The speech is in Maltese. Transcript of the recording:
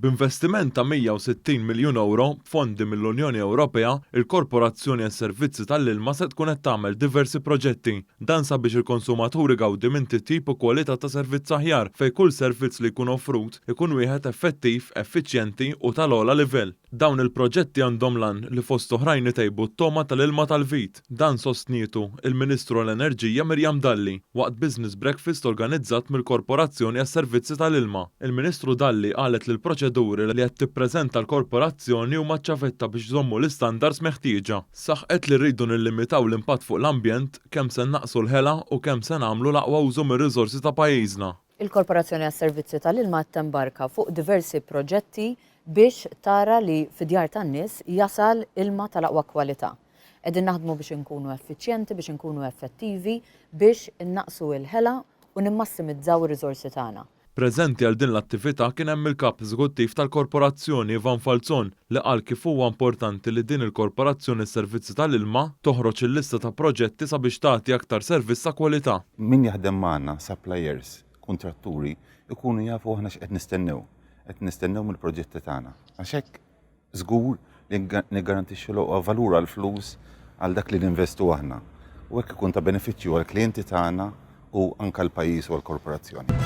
B'investiment ta' 160 miljun euro fondi mill-Unjoni Ewropea, il-Korporazzjoni għas-Servizzi tal-Ilma se tkun qed tagħmel diversi proġetti. Dan sabiex il-konsumaturi gawdi minn tip u kwalità ta' servizz aħjar fejn kull servizz li jkun offrut ikun wieħed effettiv, effiċjenti u tal-ogħla livell. Dawn il-proġetti għandhom lan li fost oħrajn itejbu t-toma tal-ilma tal-vit. Dan sostnietu il-Ministru l-Enerġija Mirjam Dalli waqt business breakfast organizzat mill-Korporazzjoni għas-Servizzi tal-Ilma. Il-Ministru Dalli qalet li l-proċeduri li qed tippreżenta l-Korporazzjoni huma ċavetta biex jżommu l-istandards meħtieġa. Saħqet li rridu nillimitaw l-impatt fuq l-ambjent kemm se naqsu l-ħela u kemm se nagħmlu l-aqwa użu mir-riżorsi ta' pajjiżna. Il-Korporazzjoni għas-Servizzi tal-Ilma tembarka fuq diversi proġetti biex tara li fid-djar tan-nies jasal ilma tal-aqwa kwalità. Qegħdin naħdmu biex inkunu effiċjenti, biex inkunu effettivi, biex innaqsu l-ħela u nimmassimizzaw ir-riżorsi tagħna. Preżenti għal din l-attività kien hemm il-kap eżekuttiv tal-Korporazzjoni Ivan Falzon li qal kif huwa importanti li din il-Korporazzjoni s-Servizzi tal-Ilma toħroġ il-lista ta' proġetti sabiex tagħti aktar servizz ta' kwalità. Min jaħdem magħna, suppliers, kontratturi, ikunu jafu aħna x'qed nistennew. Qed nistennew mill-proġetti tagħna. Għax hekk żgur li niggarantixxu valur għall-flus għal dak li ninvestu aħna. U hekk ikun ta' benefiċċju għall-klijenti tagħna u anke l-pajjiż u l-korporazzjoni.